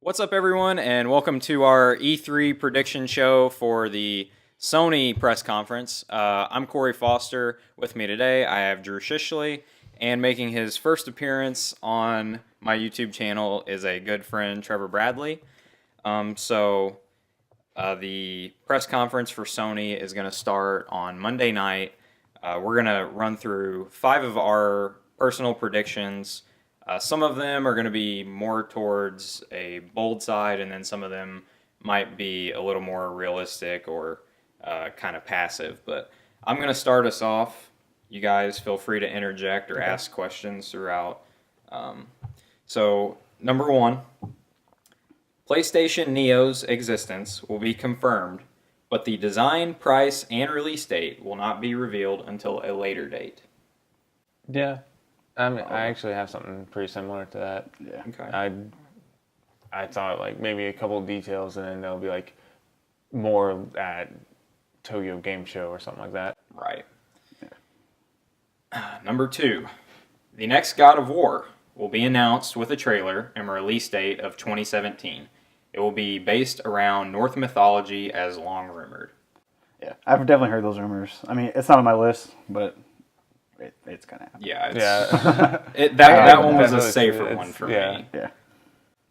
What's up, everyone, and welcome to our E3 prediction show for the Sony press conference. I'm Corey Foster. With me today, I have Drew Shishley, and making his first appearance on my YouTube channel is a good friend, Trevor Bradley. The press conference for Sony is going to start on Monday night. We're going to run through 5 of our personal predictions. Some of them are going to be more towards a bold side, and then some of them might be a little more realistic or kind of passive. But I'm going to start us off. You guys feel free to interject or ask questions throughout. So, number 1, PlayStation Neo's existence will be confirmed, but the design, price, and release date will not be revealed until a later date. Yeah. I actually have something pretty similar to that. Yeah. Okay. I thought like maybe a couple of details, and then there'll be like more at Tokyo Game Show or something like that. Right. Number 2, the next God of War will be announced with a trailer and release date of 2017. It will be based around Norse mythology as long rumored. Yeah, I've definitely heard those rumors. I mean, it's not on my list, but it's gonna happen. Yeah. Yeah. That one was a Definitely, safer one for me. Yeah.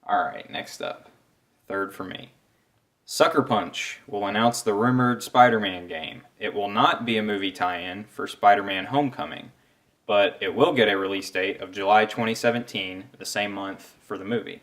All right, next up. Third for me. Sucker Punch will announce the rumored Spider-Man game. It will not be a movie tie-in for Spider-Man Homecoming, but it will get a release date of July 2017, the same month for the movie.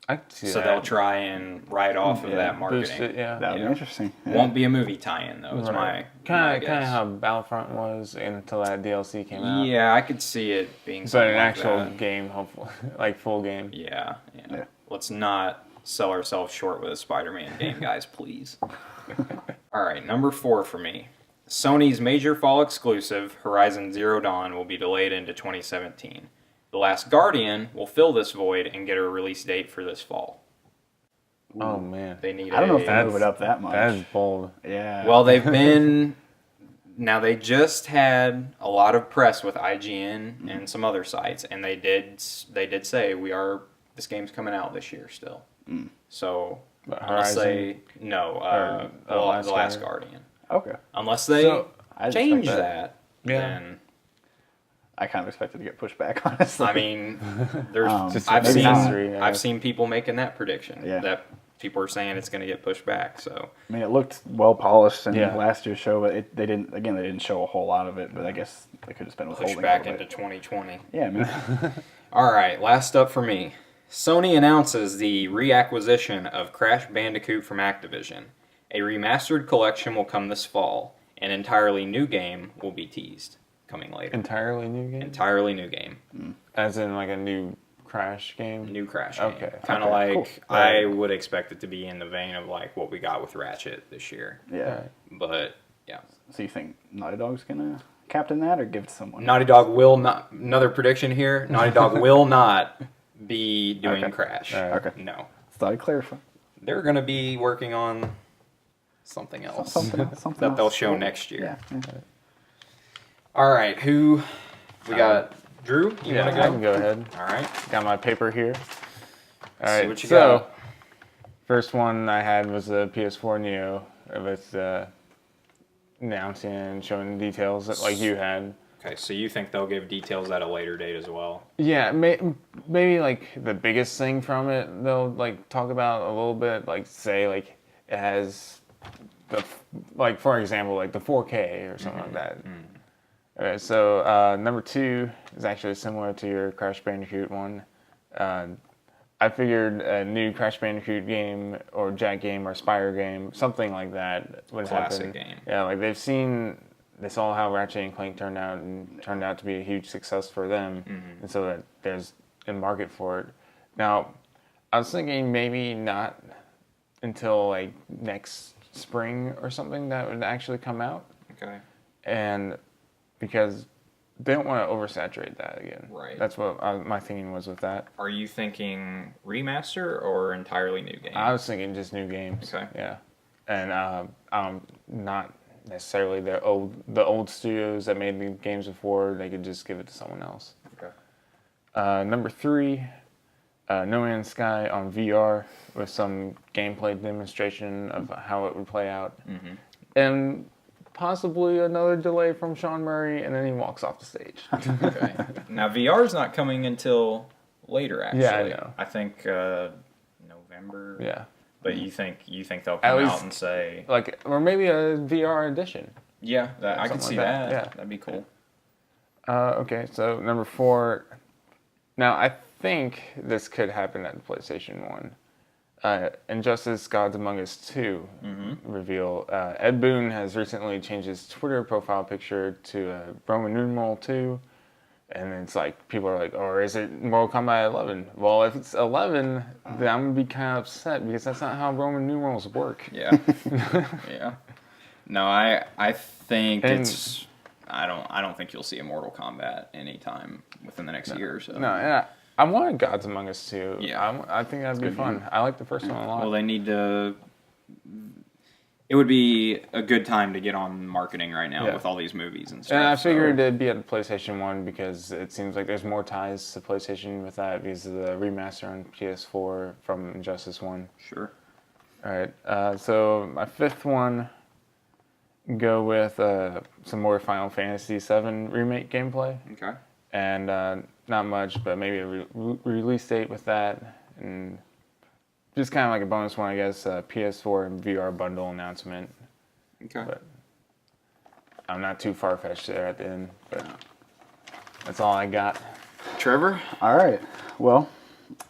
I can see So that. they'll try and write off of that Boost marketing. it, yeah. That would be interesting. Yeah. Won't be a movie tie-in though. It's my kind guess. of how Battlefront was until that DLC came out. Yeah, I could see it being But something an like actual that. game, hopefully, like full game. Yeah. Yeah. Let's not sell ourselves short with a Spider-Man game, guys, please. All right, number 4 for me. Sony's major fall exclusive, Horizon Zero Dawn, will be delayed into 2017. The Last Guardian will fill this void and get a release date for this fall. Oh man, They need I don't know if they That's- move it up that much. that is bold. Yeah. Well, they've been... Now, they just had a lot of press with IGN and some other sites, and they did say this game's coming out this year still. So, But unless Horizon, they... No, The Last Guardian. Okay. Unless they So, I change expect that, Yeah. then... I kind of expected to get pushed back, honestly. I mean, there's Just I've maybe seen not. history, yeah. I've seen people making that prediction Yeah. that people are saying it's going to get pushed back. So I mean, it looked well polished in Yeah. last year's show, but they didn't show a whole lot of it. But I guess they could have been push withholding back a little into bit. 2020. Yeah, I mean, All right, last up for me. Sony announces the reacquisition of Crash Bandicoot from Activision. A remastered collection will come this fall. An entirely new game will be teased coming later. entirely new game, Entirely new game. as in like a new Crash game. New Crash game. Okay. Kind of Okay, like cool. I would expect it to be in the vein of like what we got with Ratchet this year. yeah. Right. But yeah. So you think Naughty Dog's gonna captain that or give it to someone? Naughty Dog will not. Another prediction here. Naughty Dog will not be doing Okay. Crash. All right. Okay. No, Thought I'd clarify. they're going to be working on something else Something that they'll else. show next year. Yeah. All right, who we got? Drew, you Yeah, want I to can go? go ahead. All right. Got my paper here. All See right, what you so got. first one I had was the PS4 Neo with announcing and showing the details like you had. Okay, so you think they'll give details at a later date as well? Yeah, maybe like the biggest thing from it they'll like talk about a little bit, like say like it has the like for example like the 4K or something like that. Okay, so number 2 is actually similar to your Crash Bandicoot one. I figured a new Crash Bandicoot game or Jack game or Spyro game, something like that would Classic happen. game. Yeah, like they saw how Ratchet and Clank turned out to be a huge success for them, and so that there's a market for it. Now, I was thinking maybe not until like next spring or something that would actually come out, Okay. and because they don't want to oversaturate that again. Right. That's what my thinking was with that. Are you thinking remaster or entirely new game? I was thinking just new games. Okay. Yeah, and not necessarily the old studios that made the games before. They could just give it to someone else. Okay. Number 3 No Man's Sky on VR with some gameplay demonstration of how it would play out. And possibly another delay from Sean Murray, and then he walks off the stage. Okay. Now VR is not coming until later. Actually, Yeah, I know. I think November. Yeah. But you think they'll At come least- out and say, Like, or maybe a VR edition. yeah, I could something see like that. that, yeah. That'd be cool. Okay, so number 4. Now, I think this could happen at the PlayStation 1. Injustice Gods Among Us 2 reveal. Ed Boon has recently changed his Twitter profile picture to Roman numeral 2. And it's like, people are like, or is it Mortal Kombat 11? Well, if it's 11, then I'm going to be kind of upset because that's not how Roman numerals work. Yeah. Yeah. No, I think And- it's. I don't think you'll see a Mortal Kombat anytime within the next year or so. No, and I wanted Gods Among Us 2. Yeah. I think that'd be fun. I like the first one a lot. Well, they need to. It would be a good time to get on marketing right now Yeah. with all these movies and stuff. And I so- figured it'd be at the PlayStation 1 because it seems like there's more ties to PlayStation with that because of the remaster on PS4 from Injustice 1. Sure. All right, so my 5th one, go with some more Final Fantasy VII Remake gameplay. Okay. And not much, but maybe a release date with that. And just kind of like a bonus one, I guess, PS4 and VR bundle announcement. Okay. But I'm not too far-fetched there at the end, but that's all I got. Trevor? All right. Well,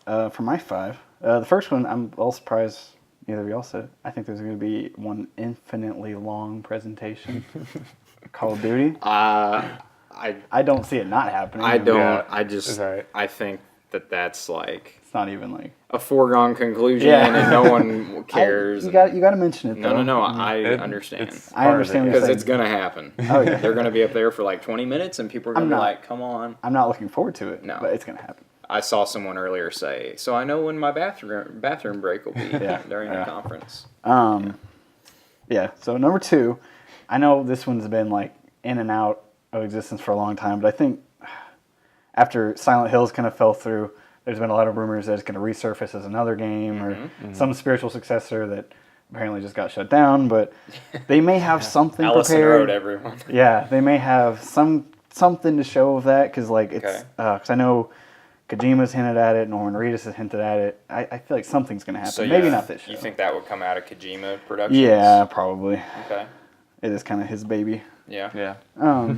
for my 5, the first one, I'm a little surprised neither of y'all said it. I think there's going to be one infinitely long presentation. Call of Duty. I don't see it not happening. I don't. Yeah, I just. it's all right. I think that's like It's not even like. a foregone conclusion, Yeah. and no one cares. You got to mention it. No, though. no, no. I It- understand. it's I part of understand it, what you're Because saying. it's gonna happen. Oh yeah. They're gonna be up there for like 20 minutes, and people are gonna I'm be not- like, "Come on." I'm not looking forward to it. No. But it's going to happen. I saw someone earlier say, "So I know when my bathroom break will be Yeah, during yeah. the conference." Yeah. So number 2, I know this one's been like in and out of existence for a long time, but I think after Silent Hills kind of fell through, there's been a lot of rumors that it's going to resurface as another game or some spiritual successor that apparently just got shut down. But they may have something Allison prepared. Road, everyone. Yeah, they may have something to show of that because like it's Okay. because I know Kojima's hinted at it, Norman Reedus has hinted at it. I feel like something's going to happen. So Maybe yeah, not this show. You think that would come out of Kojima Productions? Yeah, probably. Okay. It is kind of his baby. Yeah. Yeah.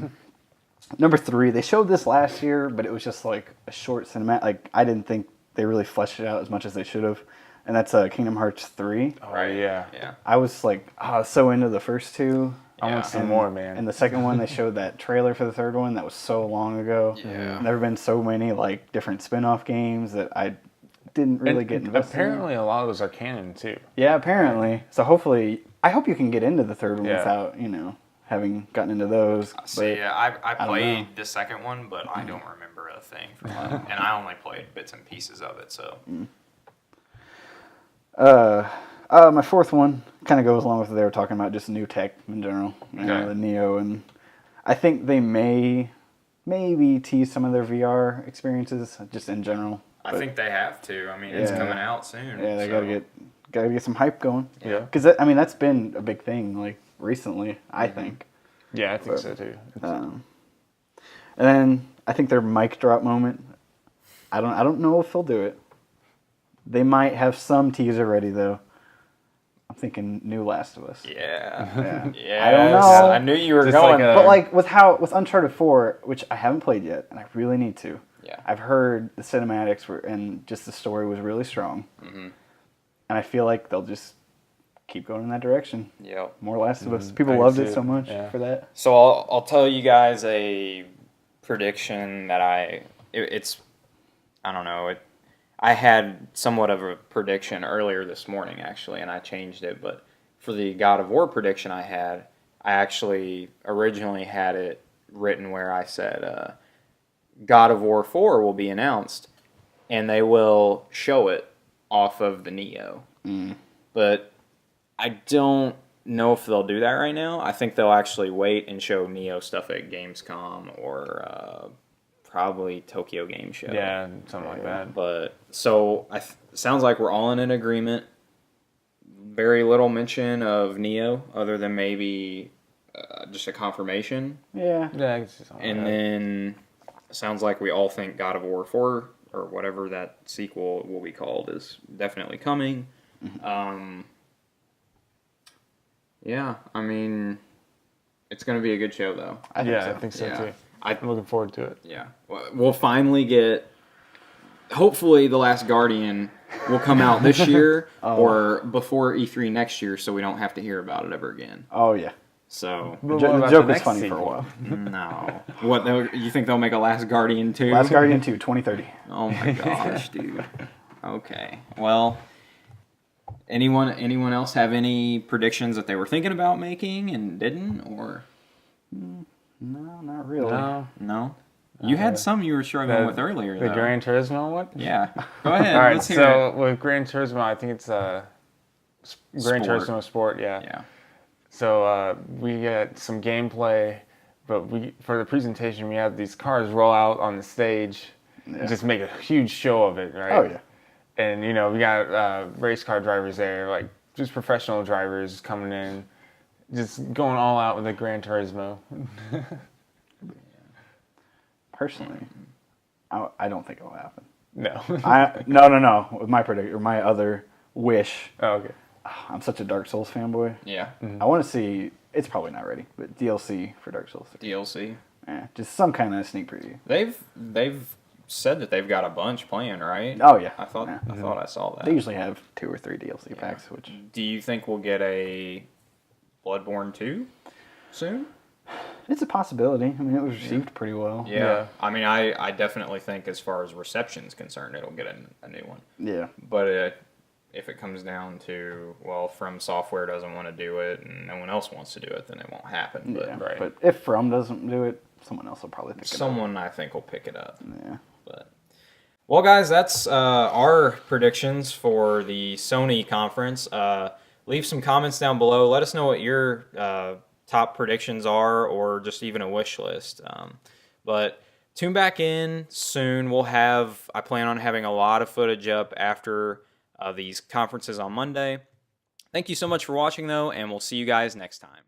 Number 3, they showed this last year, but it was just like a short cinematic. Like I didn't think they really fleshed it out as much as they should have, and that's Kingdom Hearts 3. Oh, Right. yeah. Yeah. I was like, so into the first 2. I Yeah. want some And- more, man. And the second one, they showed that trailer for the third one that was so long ago. Yeah. Never been so many like different spin-off games that I didn't really And get invested in. apparently, a lot of those are canon, too. Yeah, apparently. So hopefully, I hope you can get into the third one Yeah. without, having gotten into those. See, But- I don't played know. the second one, but I don't remember a thing from it, and I only played bits and pieces of it. So My fourth one kind of goes along with what they were talking about, just new tech in general. Okay. The Neo, and I think they maybe tease some of their VR experiences just in general. I But, think they have to. I mean, it's Yeah. coming out soon. yeah, they so. gotta get some hype going. Yeah. Because I mean that's been a big thing like recently. I think. Yeah, I think so, too. And then I think their mic drop moment. I don't know if they'll do it. They might have some teaser ready though. I'm thinking new Last of Us. Yeah. Yeah. I don't know. I knew you were Just going. like a- But like with Uncharted 4, which I haven't played yet, and I really need to. Yeah. I've heard the cinematics were and just the story was really strong. Mm-hmm. And I feel like they'll just keep going in that direction. Yep. More Last of Us. People I can loved see it it. so much Yeah. for that. So I'll tell you guys a prediction that it's I don't know I had somewhat of a prediction earlier this morning actually, and I changed it. But for the God of War prediction I actually originally had it written where I said God of War 4 will be announced, and they will show it off of the Neo. But I don't know if they'll do that right now. I think they'll actually wait and show Neo stuff at Gamescom or probably Tokyo Game Show. Yeah, something like that. But so sounds like we're all in an agreement. Very little mention of Neo, other than maybe just a confirmation. Yeah. Yeah, I guess it's something And like that. then sounds like we all think God of War 4 or whatever that sequel will be called is definitely coming. Yeah, I mean, it's going to be a good show though. I think so Yeah. too. I I'm looking forward to it. Yeah, we'll finally get. Hopefully, The Last Guardian will come out this year or before E3 next year, so we don't have to hear about it ever again. Oh yeah. So But what The about joke the was next funny for a sequel? while. no, you think they'll make a Last Guardian too? Last Guardian 2, 2030. Oh my gosh, dude. Okay, well, anyone else have any predictions that they were thinking about making and didn't, or No, not really. No. no? You had some you were struggling with earlier, The though. Gran Turismo one? Yeah. Go ahead. All right, Let's hear so it. with Gran Turismo, I think it's Gran Sport. Turismo Sport, yeah. Yeah. So we get some gameplay, but for the presentation, we have these cars roll out on the stage and just make a huge show of it, right? Oh yeah. And, we got race car drivers there, like just professional drivers coming in, just going all out with the Gran Turismo. Personally, I don't think it will happen. No. No. With my predict or my other wish, Oh, okay. I'm such a Dark Souls fanboy. Yeah. I want to see. It's probably not ready, but DLC for Dark Souls 3. DLC. Just some kind of sneak preview. They've said that they've got a bunch planned, right? Oh yeah. I thought Yeah. I saw that. They usually have 2 or 3 DLC packs, which Do you think we'll get a Bloodborne 2 soon? it's a possibility. I mean, it was received pretty well. Yeah. I mean, I definitely think as far as reception's concerned, it'll get a new one. Yeah. But if it comes down to, well, From Software doesn't want to do it and no one else wants to do it, then it won't happen. But Yeah. Right. But if From doesn't do it, someone else will probably pick it up. someone, I think, will pick it up. Yeah. But well, guys, that's our predictions for the Sony conference. Leave some comments down below. Let us know what your top predictions are, or just even a wish list. But tune back in soon. I plan on having a lot of footage up after these conferences on Monday. Thank you so much for watching, though, and we'll see you guys next time.